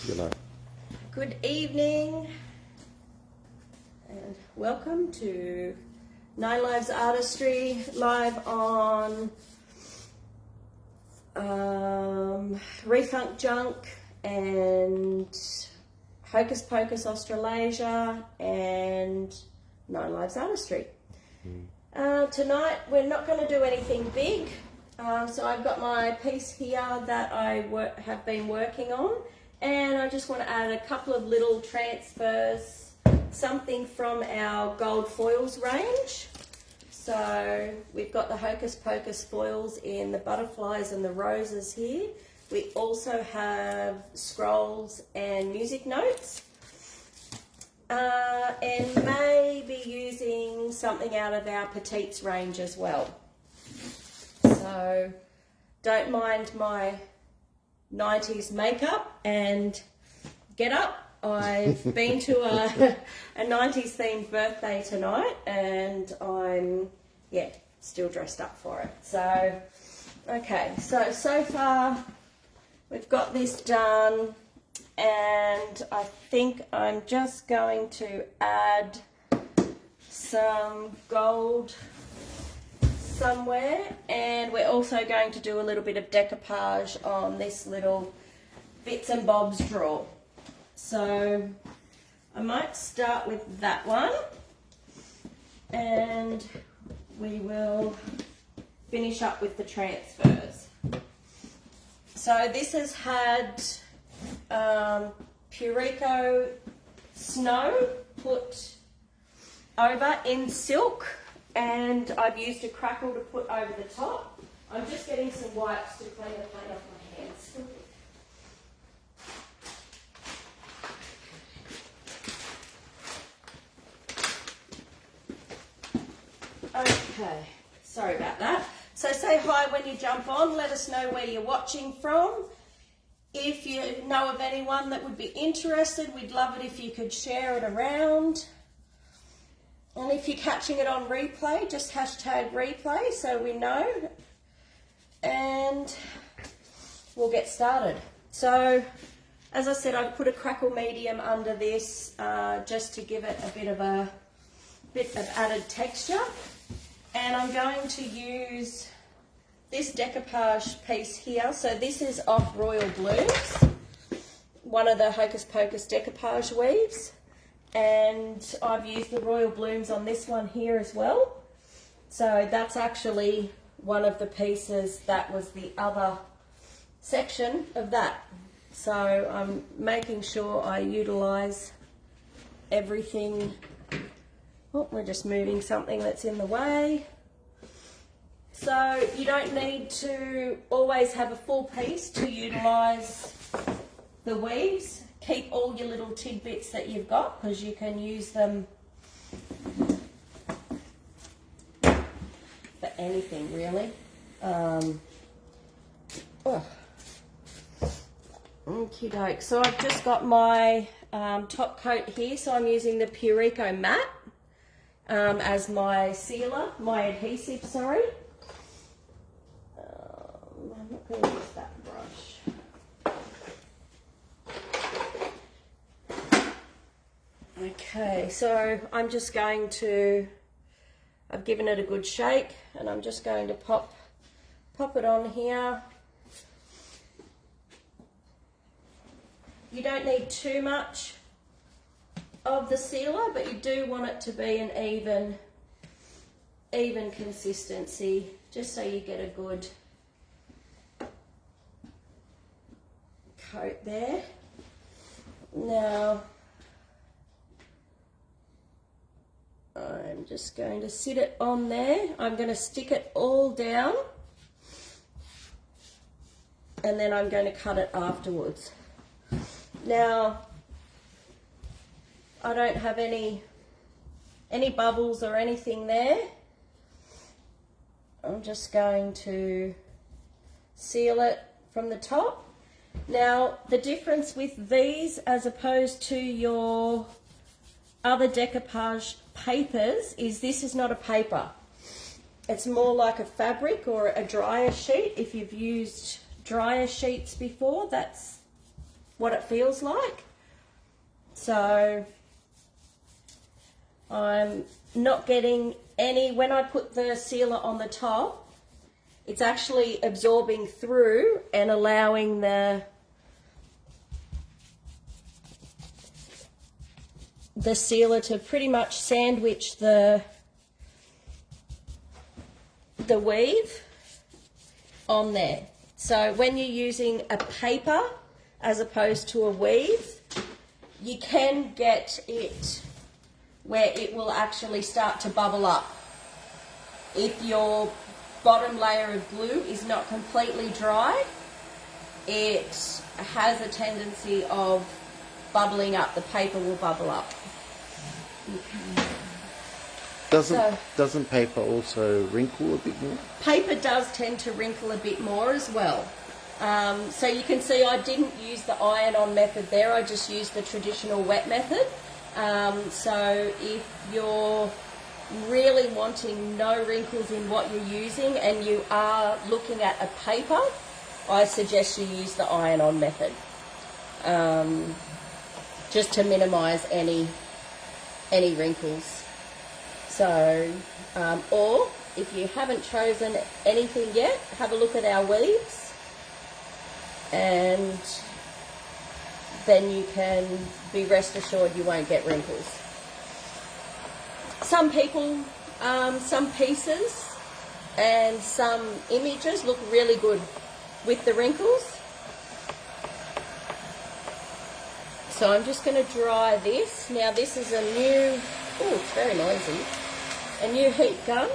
Good night. Good evening and welcome to 90's Artistry live on Refunk Junk and Hokus Pokus Australasia and 90's Artistry. Tonight we're not going to do anything big, so I've got my piece here that I have been working on, and I just want to add a couple of little transfers, something from our gold foils range. So we've got the Hokus Pokus foils in the butterflies and the roses here. We also have scrolls and music notes. And maybe using something out of our Petites range as well. So don't mind my 90s makeup and get up. I've been to a 90s themed birthday tonight and I'm, still dressed up for it. So, okay, so far we've got this done. And I think I'm just going to add some gold somewhere, and we're also going to do a little bit of decoupage on this little bits and bobs drawer. So I might start with that one and we will finish up with the transfers. So this has had Pureco snow put over in silk, and I've used a crackle to put over the top. I'm just getting some wipes to clean the paint off my hands. Okay, sorry about that. So say hi when you jump on, let us know where you're watching from. If you know of anyone that would be interested, we'd love it if you could share it around. And if you're catching it on replay, just hashtag replay so we know. And we'll get started. So, as I said, I've put a crackle medium under this just to give it a bit of added texture. And I'm going to use this decoupage piece here. So this is off Royal Blooms, one of the Hokus Pokus decoupage weaves, and I've used the Royal Blooms on this one here as well. So that's actually one of the pieces that was the other section of that. So I'm making sure I utilize everything. Oh, we're just moving something that's in the way. So you don't need to always have a full piece to utilise the weaves. Keep all your little tidbits that you've got because you can use them for anything really. Okie doke. So I've just got my top coat here, so I'm using the Pureco matte as my sealer, my adhesive, sorry. I'm not going to use that brush. Okay, so I'm just going to, I've given it a good shake and I'm just going to pop it on here. You don't need too much of the sealer, but you do want it to be an even consistency, just so you get a good coat there. Now I'm just going to sit it on there. I'm going to stick it all down and then I'm going to cut it afterwards. Now I don't have any bubbles or anything there. I'm just going to seal it from the top. Now, the difference with these as opposed to your other decoupage papers is this is not a paper. It's more like a fabric or a dryer sheet. If you've used dryer sheets before, that's what it feels like. So I'm not getting any, when I put the sealer on the top, it's actually absorbing through and allowing the sealer to pretty much sandwich the weave on there. So when you're using a paper as opposed to a weave, you can get it where it will actually start to bubble up. If your bottom layer of glue is not completely dry, it has a tendency of bubbling up. The paper will bubble up. Doesn't paper also wrinkle a bit more? Paper does tend to wrinkle a bit more as well. So you can see I didn't use the iron-on method there, I just used the traditional wet method. So if you're really wanting no wrinkles in what you're using and you are looking at a paper, I suggest you use the iron-on method, just to minimise any wrinkles. So, or if you haven't chosen anything yet, have a look at our weaves, and then you can be rest assured you won't get wrinkles. Some people, some pieces and some images look really good with the wrinkles. So I'm just going to dry this. Now this is a new, oh, it's very noisy, a new heat gun,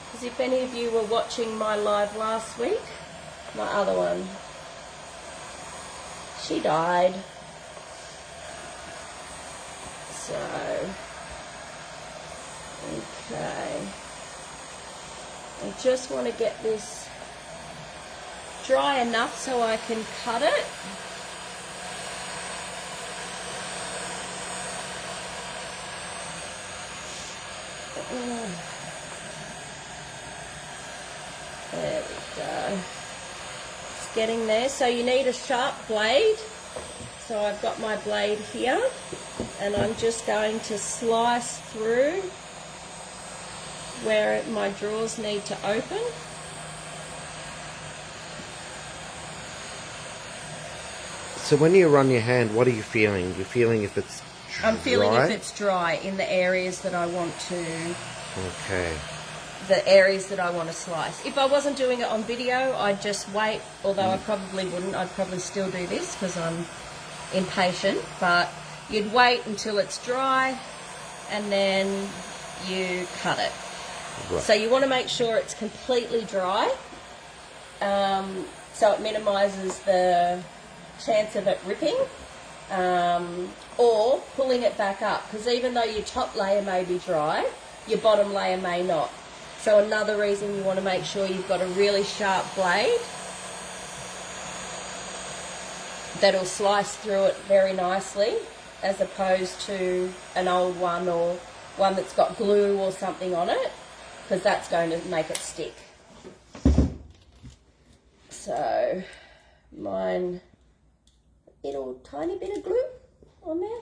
because if any of you were watching my live last week, my other one, she died. So, okay, I just want to get this dry enough so I can cut it. There we go. It's getting there. So you need a sharp blade. So I've got my blade here, and I'm just going to slice through where my drawers need to open. So when you run your hand, what are you feeling? You're feeling if it's dry? I'm feeling if it's dry in the areas that I want to. Okay. The areas that I want to slice. If I wasn't doing it on video, I'd just wait, although I probably wouldn't. I'd probably still do this because I'm impatient, but you'd wait until it's dry and then you cut it. Right. So you want to make sure it's completely dry, so it minimises the chance of it ripping, or pulling it back up, because even though your top layer may be dry, your bottom layer may not. So another reason you want to make sure you've got a really sharp blade that'll slice through it very nicely, as opposed to an old one or one that's got glue or something on it, because that's going to make it stick. So mine, little tiny bit of glue on there,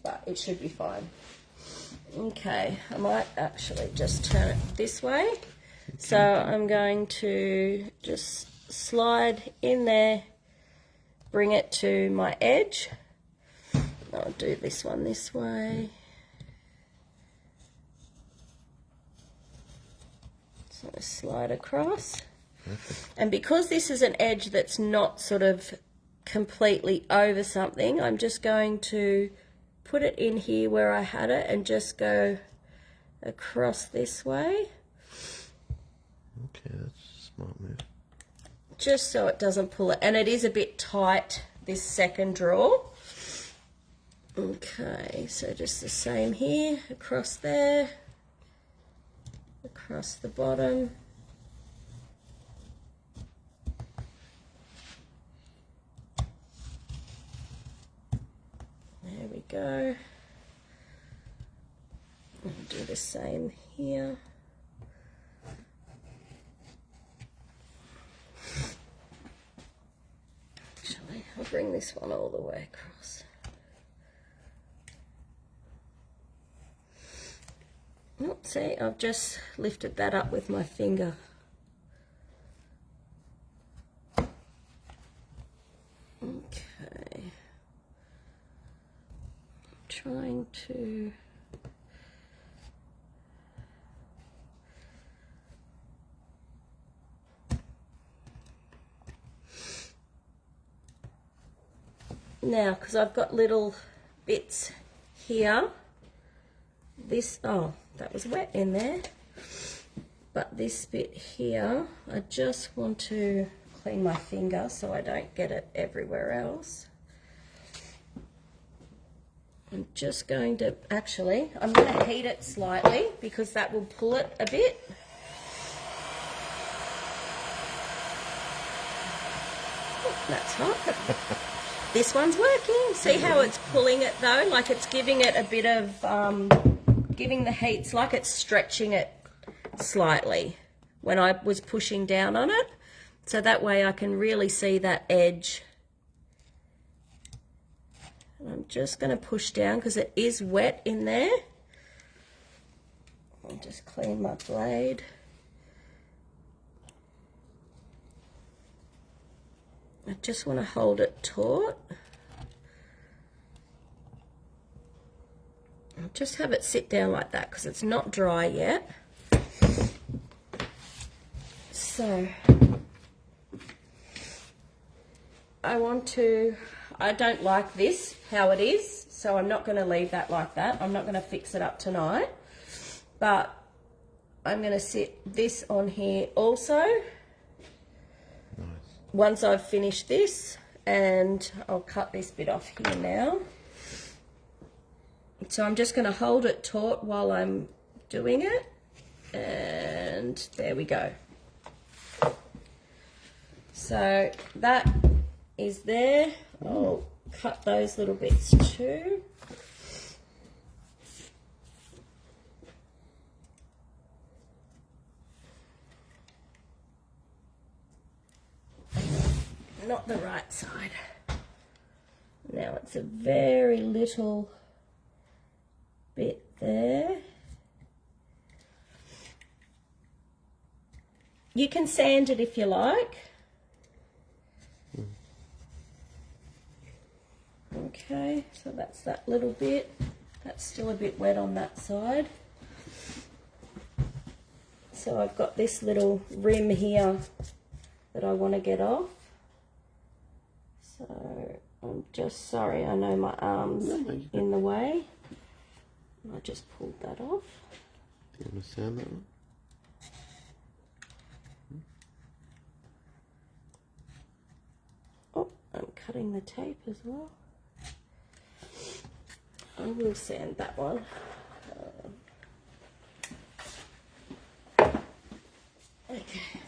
but it should be fine. Okay, I might actually just turn it this way. Okay. So I'm going to just slide in there, bring it to my edge. I'll do this one this way. So I slide across. Perfect. And because this is an edge that's not sort of completely over something, I'm just going to put it in here where I had it and just go across this way. Okay, that's a smart move. Just so it doesn't pull it. And it is a bit tight, this second drawer. Okay, so just the same here, across there, across the bottom. There we go. I'll do the same here. Actually, I'll bring this one all the way across. Oh, see, I've just lifted that up with my finger. Okay. Trying to... Now, because I've got little bits here, this, oh, that was wet in there, but this bit here, I just want to clean my finger so I don't get it everywhere else. I'm just going to, actually, I'm going to heat it slightly because that will pull it a bit. Oh, that's hot. This one's working. See how it's pulling it though? Like it's giving it a bit of, giving the heat, like it's stretching it slightly when I was pushing down on it. So that way I can really see that edge. And I'm just going to push down because it is wet in there. I'll just clean my blade. I just want to hold it taut. I'll just have it sit down like that because it's not dry yet. So I don't like this how it is, so I'm not going to leave that like that. I'm not going to fix it up tonight, but I'm going to sit this on here also. Once I've finished this, and I'll cut this bit off here now. So I'm just going to hold it taut while I'm doing it, and there we go. So that is there. I'll cut those little bits too. Not the right side. Now it's a very little bit there. You can sand it if you like. Okay, so that's that little bit. That's still a bit wet on that side. So I've got this little rim here that I want to get off. So I'm just sorry, I know my arm's in the way. I just pulled that off. Do you understand that one? Oh, I'm cutting the tape as well. I will sand that one. Okay.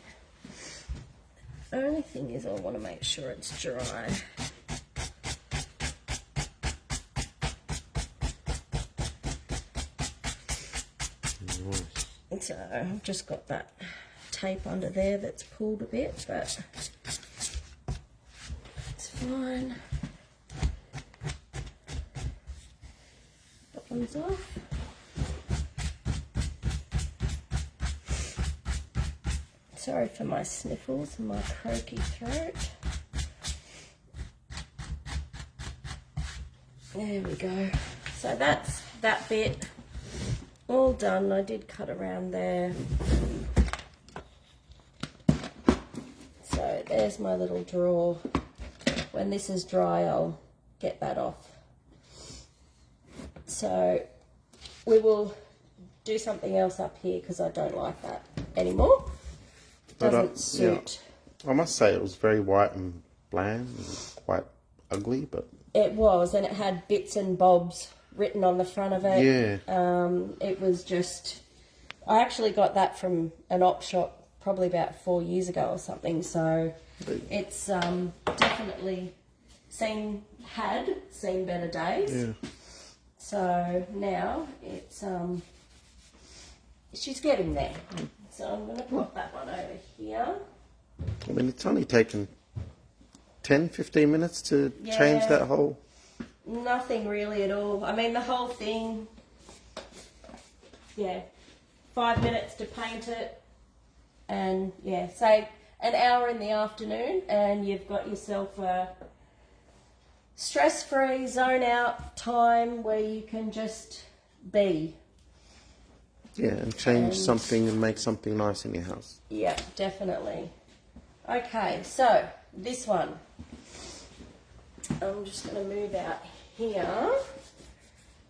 The only thing is I want to make sure it's dry. Nice. So I've just got that tape under there that's pulled a bit, but it's fine. That one's off. Sorry for my sniffles and my croaky throat. There we go. So that's that bit all done. I did cut around there. So there's my little drawer. When this is dry, I'll get that off. So we will do something else up here because I don't like that anymore. Doesn't suit. Yeah. I must say it was very white and bland and quite ugly, but it was, and it had bits and bobs written on the front of it. Yeah. It was just, I actually got that from an op shop probably about 4 years ago or something, so it's definitely seen better days. Yeah. So now it's she's getting there. So I'm going to put that one over here. I mean, it's only taken 10, 15 minutes to change that whole? Nothing really at all. I mean, the whole thing, 5 minutes to paint it, and say an hour in the afternoon, and you've got yourself a stress-free, zone-out time where you can just be. Yeah, and change something and make something nice in your house. Yeah, definitely. Okay, so this one. I'm just going to move out here.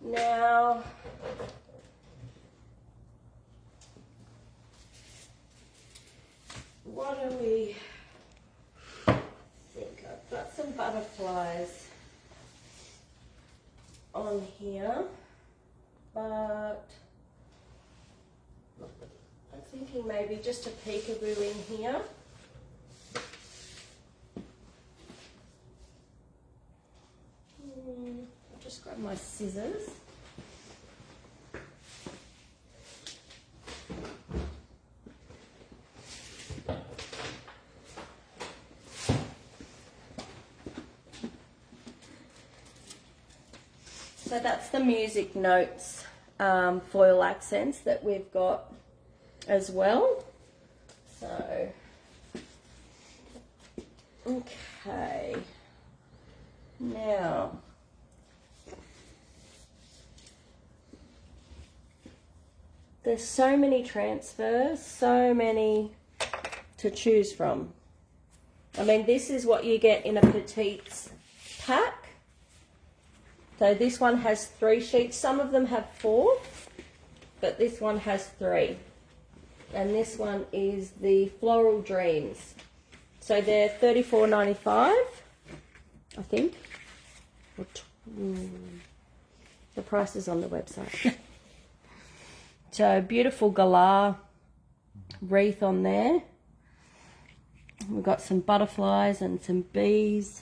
Now, what do we think? I've got some butterflies on here, but I'm thinking maybe just a peekaboo in here. I'll just grab my scissors. So that's the music notes foil accents that we've got as well. So, okay. Now, there's so many transfers, so many to choose from. I mean, this is what you get in a petite pack. So this one has 3 sheets. Some of them have 4, but this one has 3. And this one is the Floral Dreams. So they're $34.95, I think. The price is on the website. So beautiful galah wreath on there. We've got some butterflies and some bees.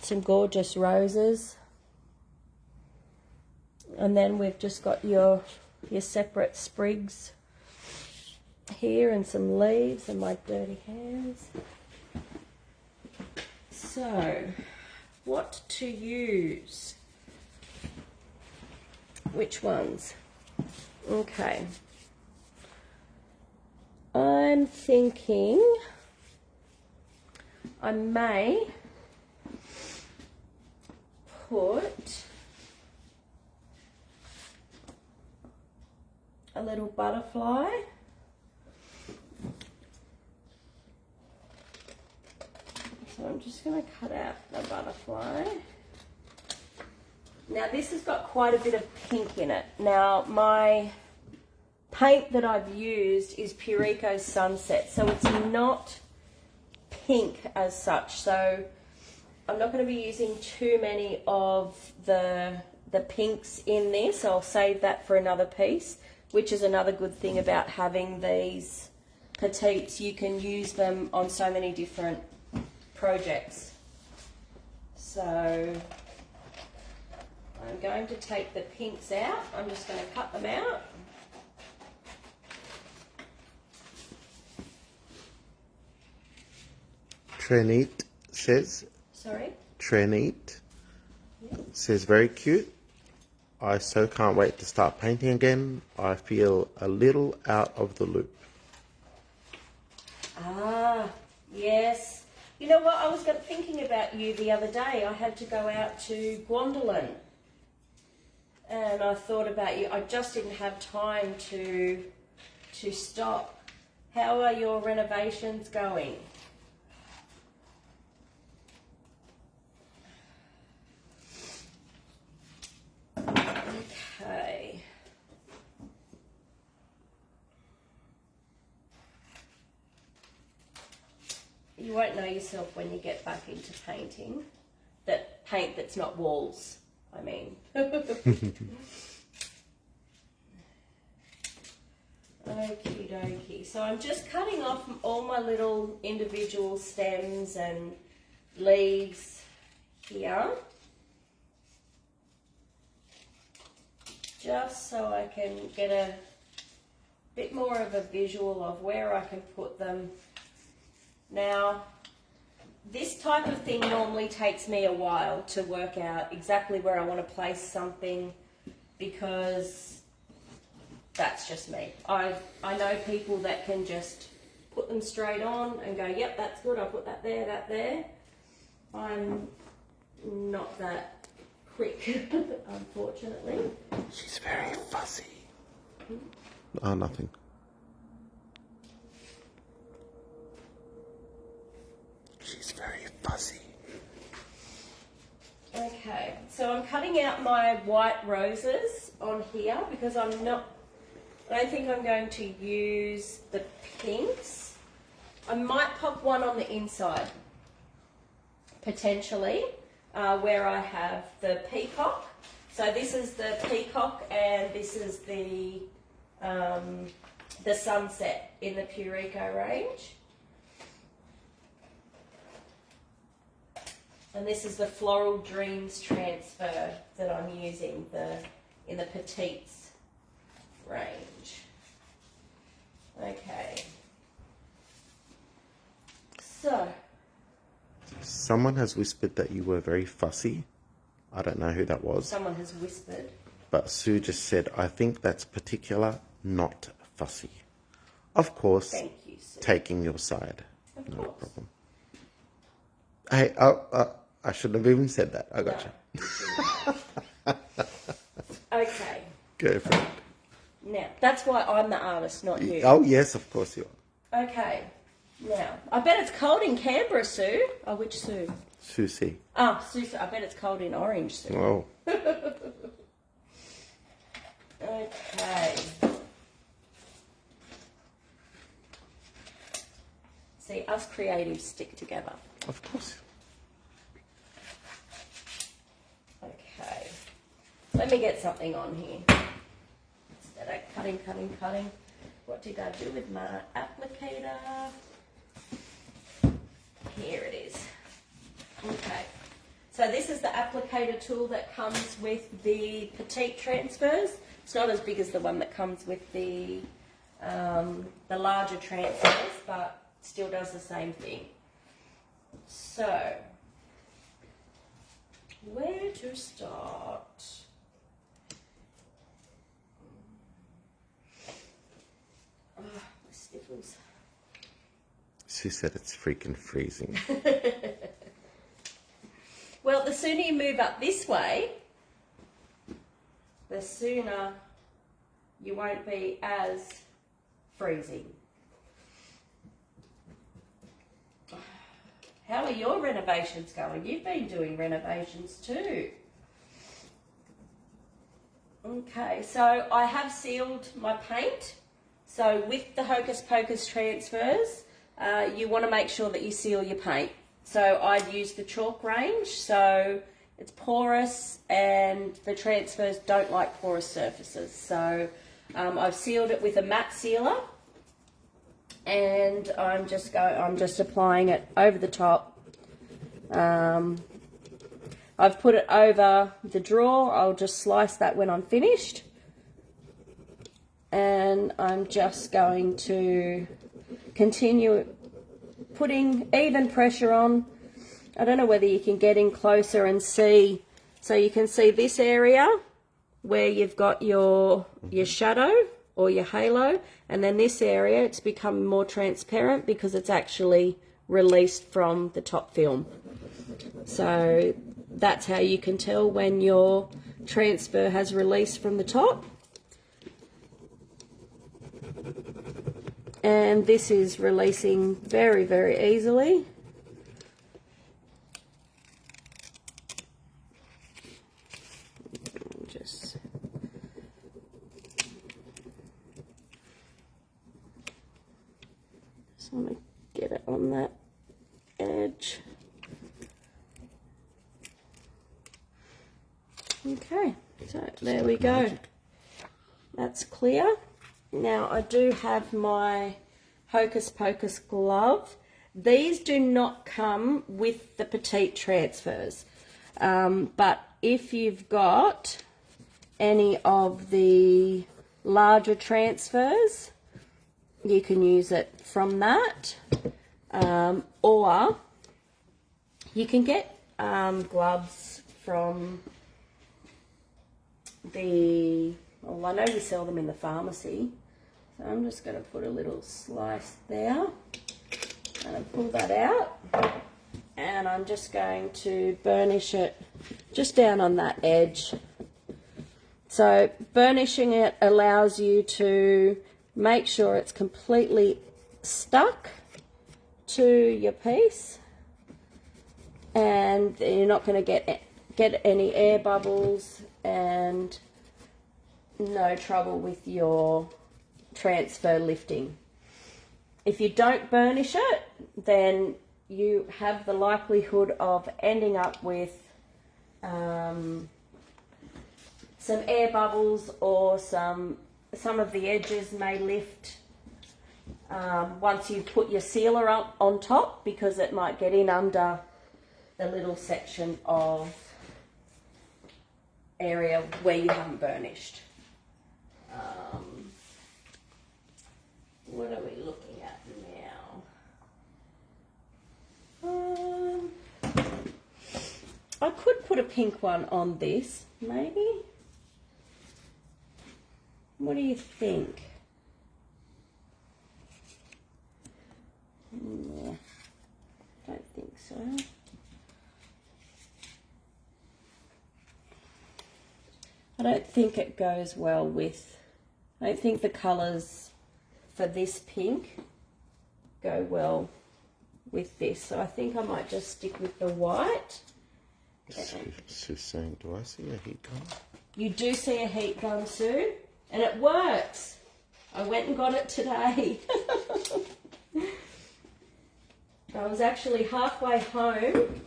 Some gorgeous roses. And then we've just got your separate sprigs here and some leaves and my dirty hands. So, what to use? Which ones? Okay. I'm thinking I may put a little butterfly. So I'm just going to cut out the butterfly. Now this has got quite a bit of pink in it. Now my paint that I've used is Pureco Sunset, so it's not pink as such. So I'm not going to be using too many of the pinks in this. I'll save that for another piece, which is another good thing about having these petites. You can use them on so many different projects. So I'm going to take the pinks out. I'm just going to cut them out. Trenit says. Sorry? Trenit says, very cute. I so can't wait to start painting again. I feel a little out of the loop. Ah, yes. You know what? I was thinking about you the other day. I had to go out to Gwendolyn. And I thought about you. I just didn't have time to stop. How are your renovations going? Okay. You won't know yourself when you get back into painting. That paint that's not walls, I mean. Okie dokie. So I'm just cutting off all my little individual stems and leaves here. Just so I can get a bit more of a visual of where I can put them. Now, this type of thing normally takes me a while to work out exactly where I want to place something, because that's just me. I know people that can just put them straight on and go, yep, that's good, I'll put that there. I'm not that quick, unfortunately. She's very fussy. Oh, nothing. She's very fussy. Okay, so I'm cutting out my white roses on here because I don't think I'm going to use the pinks. I might pop one on the inside, potentially, where I have the peacock. So this is the peacock and this is the sunset in the Pureco range. And this is the Floral Dreams transfer that I'm using in the Petites range. Okay. So. Someone has whispered that you were very fussy. I don't know who that was. Someone has whispered. But Sue just said, I think that's particular, not fussy. Of course, thank you, Sue. Taking your side. Of no course. problem. Hey, I shouldn't have even said that. I got you. Okay. Go for it. Now, that's why I'm the artist, not you. Oh, yes, of course you are. Okay. Now, I bet it's cold in Canberra, Sue. Oh, which Sue? Susie. Oh, Sue, I bet it's cold in Orange, Sue. Oh. Okay. See, us creatives stick together. Of course. Okay. Let me get something on here. Instead of cutting. What did I do with my applicator? Here it is. Okay. So this is the applicator tool that comes with the petite transfers. It's not as big as the one that comes with the larger transfers, but still does the same thing. So, where to start? Oh, my sniffles. She said it's freaking freezing. Well, the sooner you move up this way, the sooner you won't be as freezing. How are your renovations going? You've been doing renovations too. Okay, so I have sealed my paint. So with the Hokus Pokus transfers, you want to make sure that you seal your paint. So I'd use the chalk range, so it's porous and the transfers don't like porous surfaces. So I've sealed it with a matte sealer and I'm just applying it over the top. I've put it over the drawer. I'll just slice that when I'm finished. And I'm just going to continue putting even pressure on. I don't know whether you can get in closer and see. So you can see this area where you've got your shadow or your halo, and then this area, it's become more transparent because it's actually released from the top film. So that's how you can tell when your transfer has released from the top. And this is releasing very, very easily. Just want to get it on that edge. Okay, so there we go. That's clear. Now I do have my Hokus Pokus glove. These do not come with the petite transfers, but if you've got any of the larger transfers, you can use it from that, or You can get gloves from well, I know we sell them in the pharmacy. So I'm just going to put a little slice there and pull that out. And I'm just going to burnish it just down on that edge. So burnishing it allows you to make sure it's completely stuck to your piece, and you're not going to get any air bubbles and no trouble with your transfer lifting. If you don't burnish it, then you have the likelihood of ending up with some air bubbles, or some of the edges may lift once you put your sealer up on top, because it might get in under the little section of area where you haven't burnished. What are we looking at now? I could put a pink one on this, maybe. What do you think? No, don't think so. I don't think it goes well with, I don't think the colours for this pink go well with this. So I think I might just stick with the white. She's saying, do I see a heat gun? You do see a heat gun, Sue, and it works. I went and got it today. I was actually halfway home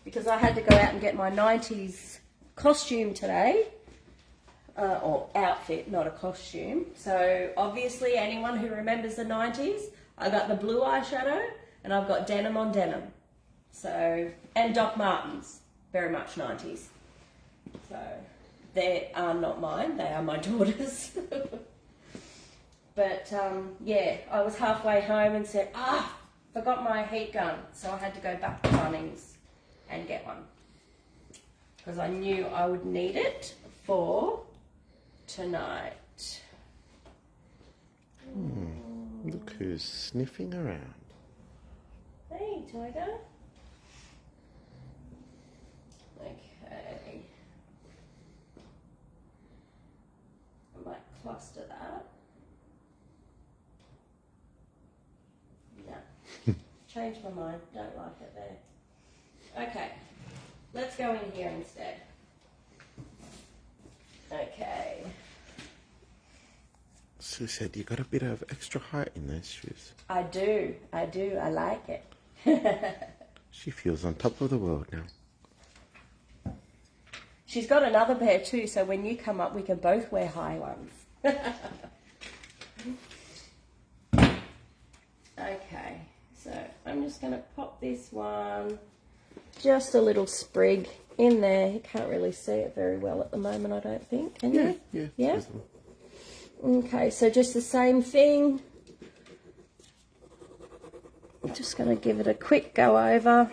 because I had to go out and get my 90's costume today. Or outfit, not a costume. So obviously anyone who remembers the 90's, I got the blue eyeshadow and I've got denim on denim. So, and Doc Martens, very much 90's. So they are not mine, they are my daughter's. But yeah, I was halfway home and said, forgot my heat gun. So I had to go back to Bunnings and get one, because I knew I would need it for tonight. Look who's sniffing around. Hey, Tiger. Okay. I might cluster that. No. Change my mind. Don't like it there. Okay. Let's go in here instead. Okay. Sue said you got a bit of extra height in those shoes. I do. I like it. She feels on top of the world now. She's got another pair too, so when you come up, we can both wear high ones. Okay, so I'm just going to pop this one, just a little sprig in there. You can't really see it very well at the moment, I don't think. Can you? Yeah. Yeah? Okay, so just the same thing. I'm just going to give it a quick go over.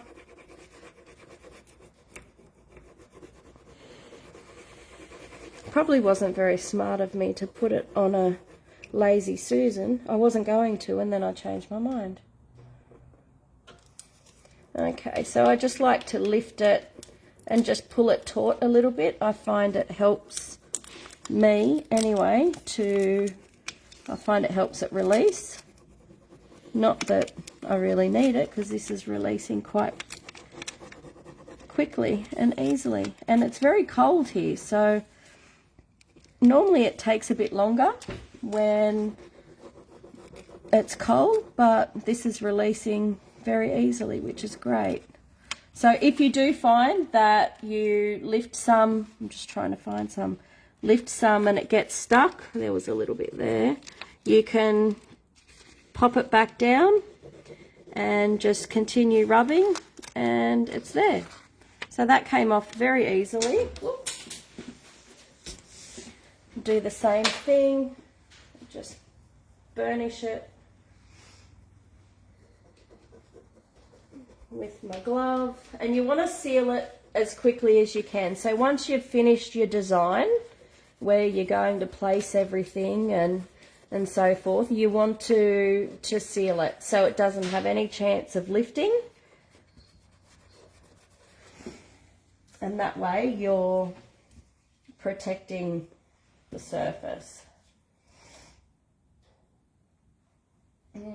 Probably wasn't very smart of me to put it on a Lazy Susan. I wasn't going to, and then I changed my mind. Okay, so I just like to lift it and just pull it taut a little bit. I find it helps me anyway I find it helps it release. Not that I really need it, because this is releasing quite quickly and easily. And it's very cold here, so normally it takes a bit longer when it's cold, but this is releasing very easily, which is great. So if you do find that you lift some, I'm just trying to find some, lift some and it gets stuck, there was a little bit there, you can pop it back down and just continue rubbing and it's there. So that came off very easily. Oops. Do the same thing, just burnish it. with my glove, and you want to seal it as quickly as you can. So once you've finished your design, where you're going to place everything and so forth, you want to seal it so it doesn't have any chance of lifting. And that way you're protecting the surface. Not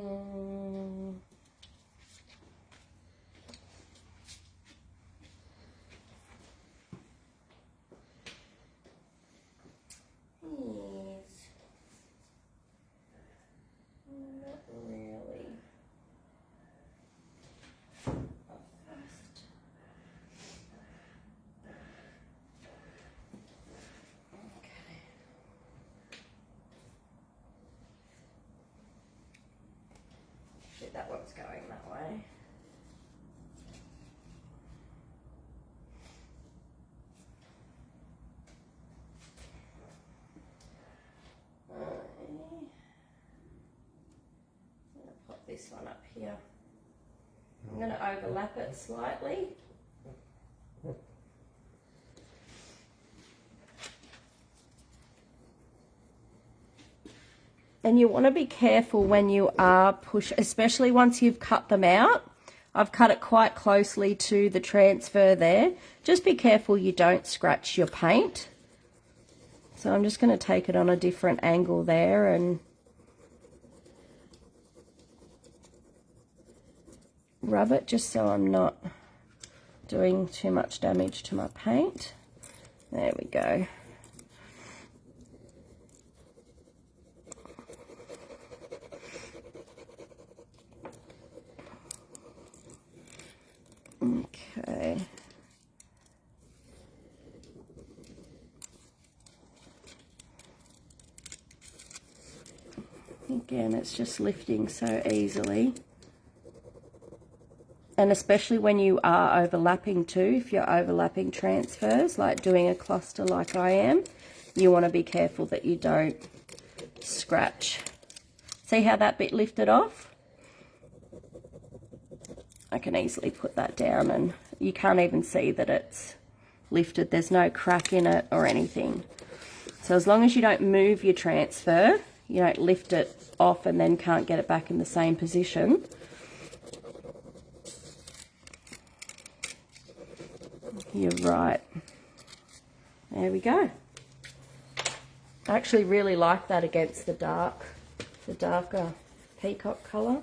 really. That one's going that way. I'm going to pop this one up here. I'm going to overlap it slightly. And you want to be careful when you are especially once you've cut them out. I've cut it quite closely to the transfer there. Just be careful you don't scratch your paint. So I'm just going to take it on a different angle there and rub it just so I'm not doing too much damage to my paint. There we go. Okay. Again, it's just lifting so easily. And especially when you are overlapping too, if you're overlapping transfers, like doing a cluster like I am, you want to be careful that you don't scratch. See how that bit lifted off? I can easily put that down and you can't even see that it's lifted. There's no crack in it or anything. So as long as you don't move your transfer, you don't lift it off and then can't get it back in the same position. You're right. There we go. I actually really like that against the darker peacock colour.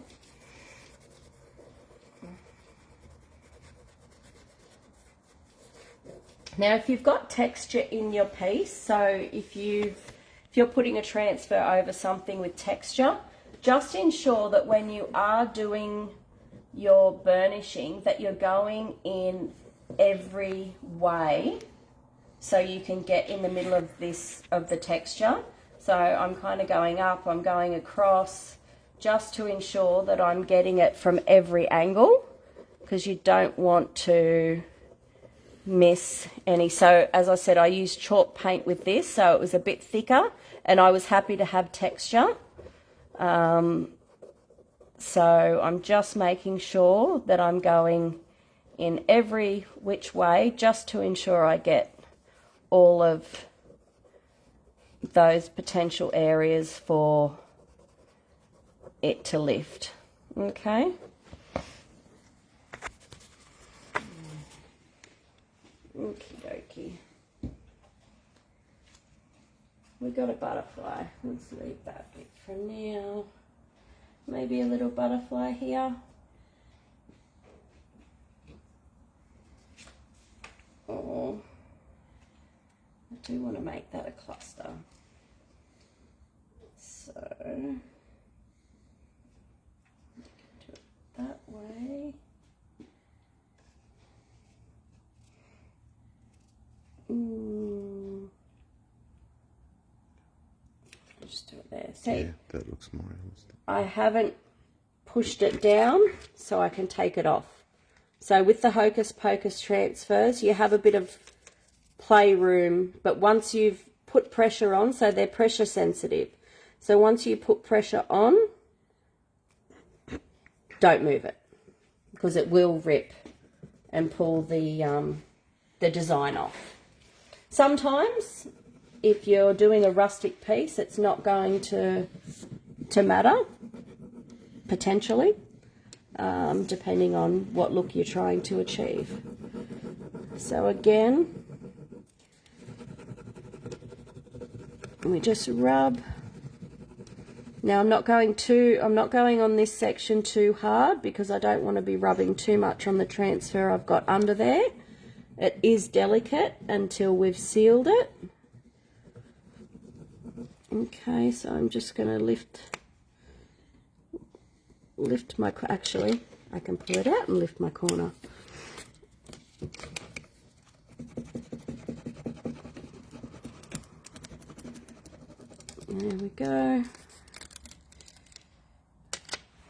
Now, if you've got texture in your piece, so if you're putting a transfer over something with texture, just ensure that when you are doing your burnishing that you're going in every way so you can get in the middle of the texture. So I'm kind of going up, I'm going across, just to ensure that I'm getting it from every angle, because you don't want to miss any. So as I said, I used chalk paint with this, so it was a bit thicker and I was happy to have texture. So I'm just making sure that I'm going in every which way just to ensure I get all of those potential areas for it to lift. Okay. Okie dokie. We got a butterfly. Let's leave that bit for now. Maybe a little butterfly here. Oh, I do want to make that a cluster. So, do it that way. Just do it there. See, yeah, that looks more realistic. I haven't pushed it down so I can take it off. So with the Hokus Pokus transfers, you have a bit of playroom, but once you've put pressure on, so they're pressure sensitive. So once you put pressure on, don't move it. because it will rip and pull the design off. Sometimes if you're doing a rustic piece, it's not going to matter, potentially, depending on what look you're trying to achieve. So again, we just rub. Now I'm not going on this section too hard because I don't want to be rubbing too much on the transfer I've got under there. It is delicate until we've sealed it. Okay, so I'm just going to lift my, actually I can pull it out and lift my corner. There we go.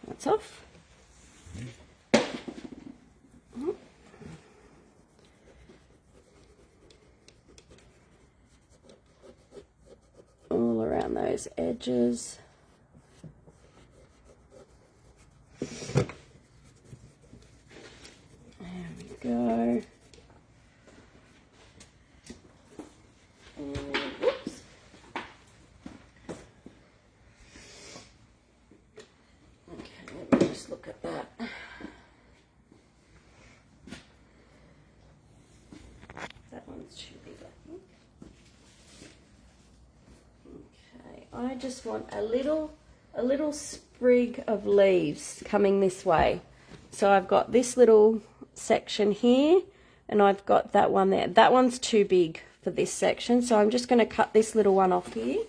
That's off. All around those edges. There we go. Whoops. Okay, let me just look at that. That one's too big, I think. Okay, I just want a little sprig of leaves coming this way. So I've got this little section here, and I've got that one there. That one's too big for this section, so I'm just going to cut this little one off here.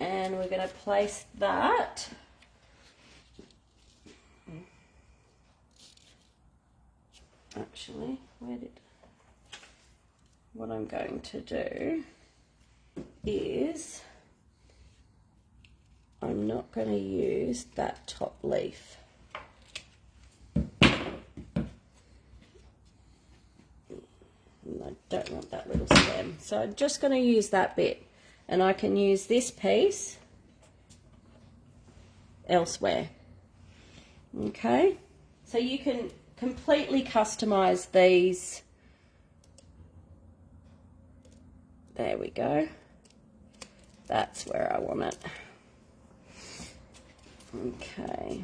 And we're going to place that actually, what I'm going to do is I'm not going to use that top leaf. I don't want that little stem, so I'm just going to use that bit, and I can use this piece elsewhere. Okay, so you can completely customize these. There we go. That's where I want it. Okay.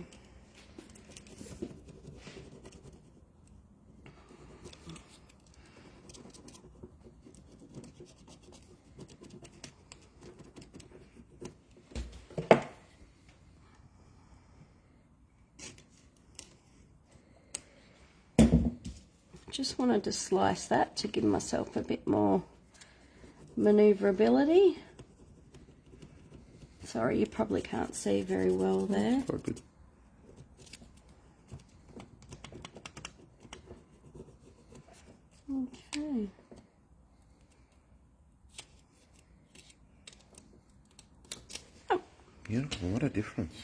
Just wanted to slice that to give myself a bit more maneuverability. Sorry, you probably can't see very well there. Quite good. Okay. Oh. Beautiful, what a difference.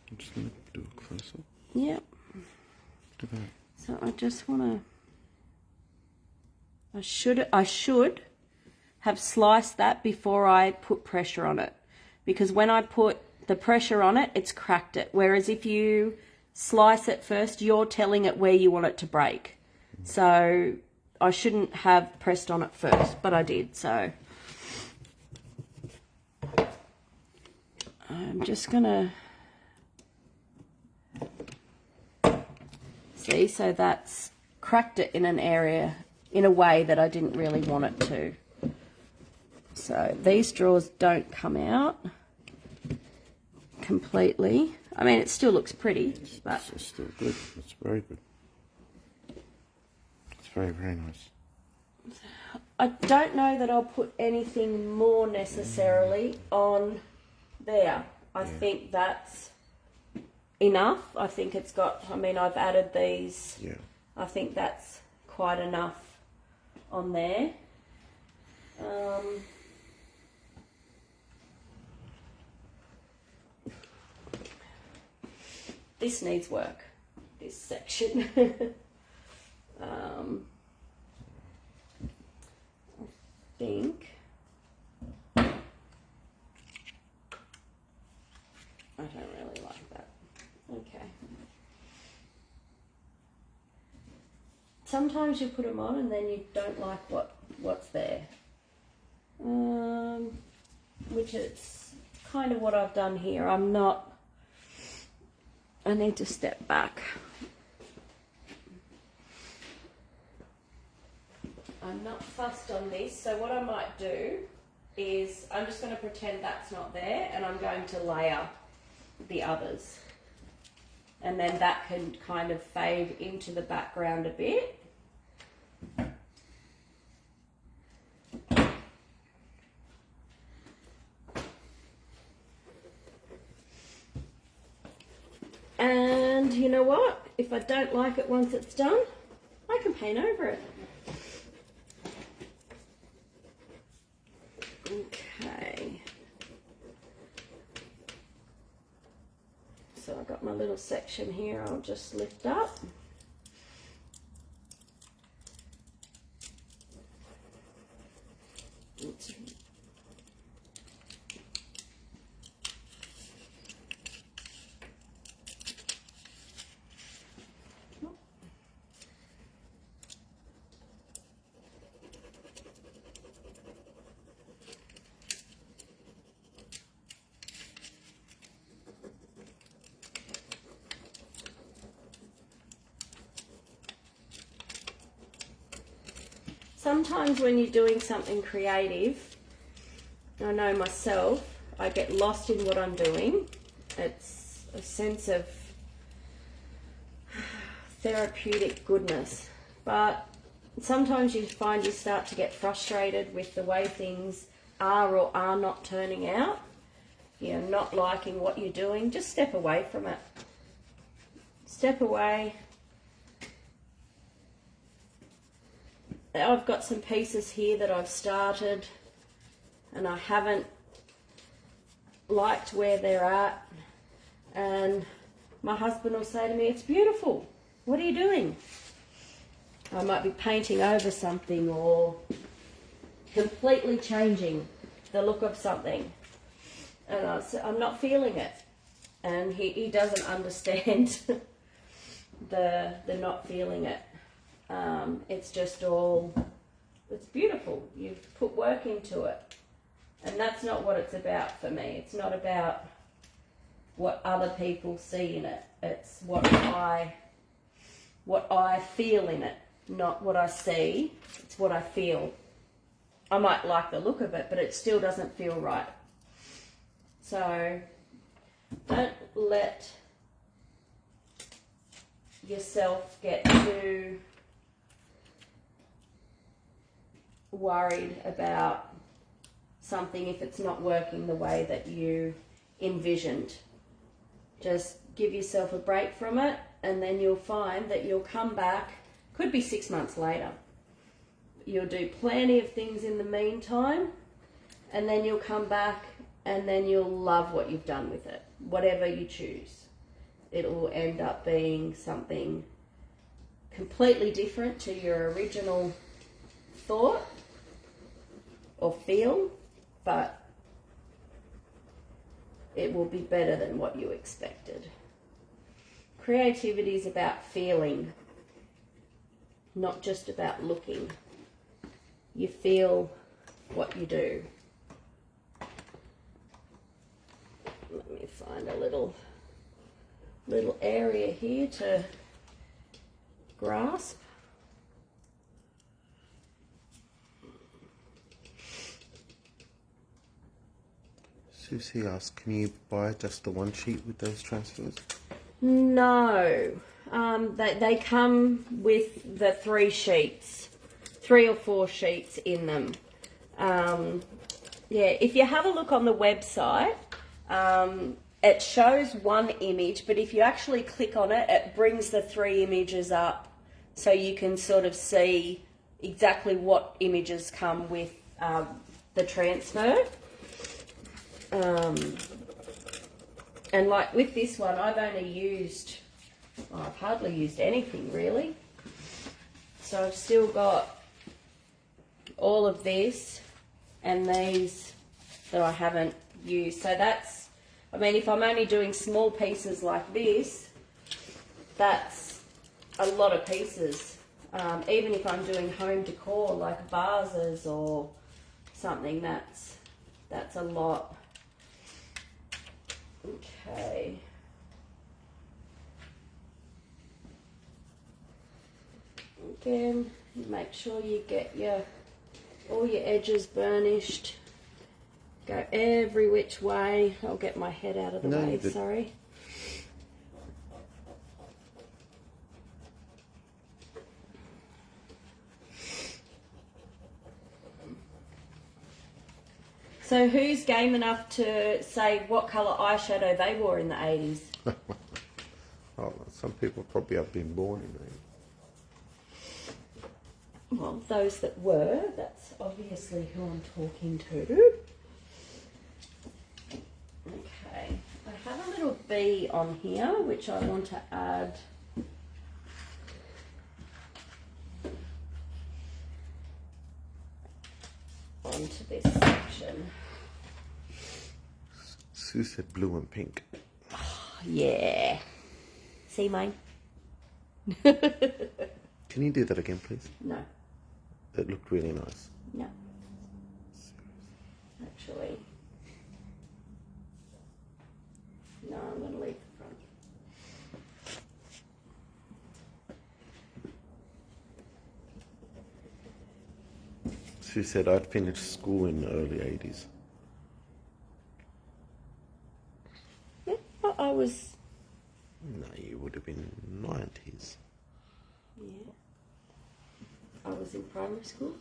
I'm just going to do a close-up. Yep. Look at that. So I just want to, I should have sliced that before I put pressure on it, because when I put the pressure on it, it's cracked it. Whereas if you slice it first, you're telling it where you want it to break. So I shouldn't have pressed on it first, but I did. So I'm just gonna see, so that's cracked it in an area in a way that I didn't really want it to. So these drawers don't come out completely. I mean, it still looks pretty, but it's still good. It's very good. It's very, very nice. I don't know that I'll put anything more necessarily on there. I think that's enough. I think it's got, I mean, I've added these. Yeah. I think that's quite enough on there. This needs work, this section. I think I don't really like that. Okay. Sometimes you put them on and then you don't like what's there. Which is kind of what I've done here. I need to step back. I'm not fussed on this, so what I might do is I'm just going to pretend that's not there, and I'm going to layer the others. And then that can kind of fade into the background a bit. And you know what? If I don't like it once it's done, I can paint over it. Okay. So I've got my little section here I'll just lift up. Oops. Sometimes when you're doing something creative, I know myself, I get lost in what I'm doing. It's a sense of therapeutic goodness. But sometimes you find you start to get frustrated with the way things are or are not turning out. You're not liking what you're doing. Just step away from it. Step away. I've got some pieces here that I've started and I haven't liked where they're at, and my husband will say to me, "It's beautiful, what are you doing?" I might be painting over something or completely changing the look of something, and I'm not feeling it, and he doesn't understand the not feeling it. It's just all, it's beautiful. You've put work into it. And that's not what it's about for me. It's not about what other people see in it. It's what I feel in it, not what I see. It's what I feel. I might like the look of it, but it still doesn't feel right. So don't let yourself get too worried about something if it's not working the way that you envisioned. Just give yourself a break from it, and then you'll find that you'll come back, could be 6 months later. You'll do plenty of things in the meantime, and then you'll come back and then you'll love what you've done with it, whatever you choose. It will end up being something completely different to your original thought or feel, but it will be better than what you expected. Creativity is about feeling, not just about looking. You feel what you do. Let me find a little area here to grasp. Susie asked, can you buy just the one sheet with those transfers? No, they come with the 3 sheets, 3 or 4 sheets in them. Yeah, if you have a look on the website, it shows 1 image, but if you actually click on it, it brings the 3 images up, so you can sort of see exactly what images come with the transfer. And like with this one, I've only used, I've hardly used anything really. So I've still got all of this and these that I haven't used. So that's I mean, if I'm only doing small pieces like this, that's a lot of pieces. Even if I'm doing home decor like vases or something, that's a lot. Okay. Again, make sure you get all your edges burnished. Go every which way. I'll get my head out of the way, sorry. So who's game enough to say what colour eyeshadow they wore in the 80s? Oh, some people probably have been born in it. Well, those that were, that's obviously who I'm talking to. Okay, I have a little bee on here which I want to add onto this section. Sue said blue and pink. Oh, yeah. See mine? Can you do that again, please? No. It looked really nice. No. Actually. No, I'm going to leave the front. Sue said I'd finished school in the early 80s. Yeah, well, I was... No, you would have been 90s. Yeah. I was in primary school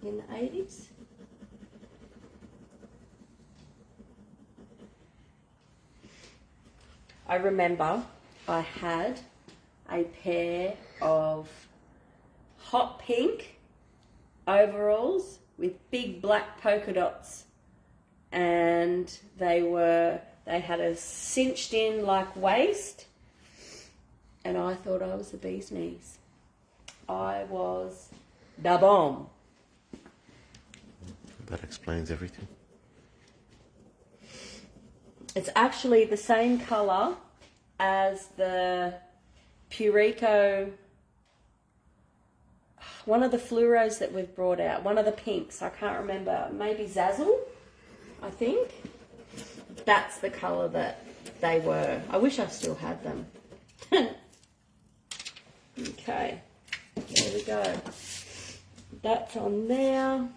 in the 80s. I remember I had a pair of hot pink overalls with big black polka dots, and they had a cinched in like waist, and I thought I was the bee's knees. I was da bomb. That explains everything. It's actually the same colour as the Pureco, one of the fluoros that we've brought out, one of the pinks, I can't remember, maybe Zazzle, I think. That's the colour that they were. I wish I still had them. Okay, there we go. That's on there.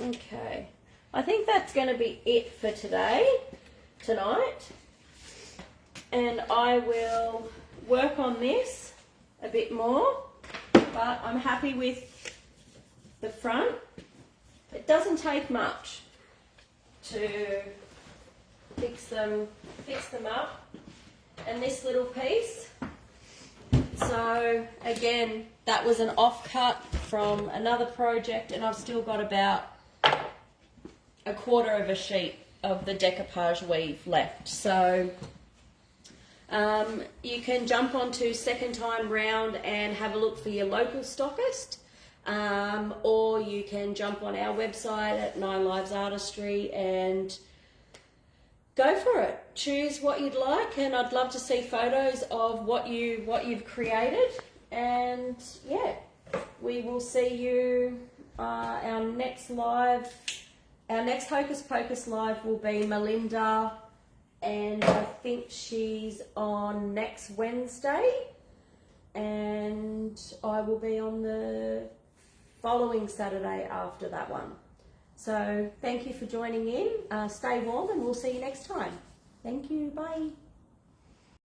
Okay, I think that's going to be it for tonight, and I will work on this a bit more, but I'm happy with the front. It doesn't take much to fix them up, and this little piece. So again, that was an offcut from another project, and I've still got about a quarter of a sheet of the decoupage weave left. So you can jump onto Second Time Round and have a look for your local stockist, or you can jump on our website at 9 Lives Artistry and go for it. Choose what you'd like, and I'd love to see photos of what you've created. And yeah, we will see you our next live. Our next Hokus Pokus live will be Melinda, and I think she's on next Wednesday, and I will be on the following Saturday after that one. So thank you for joining in. Stay warm, and we'll see you next time. Thank you. Bye.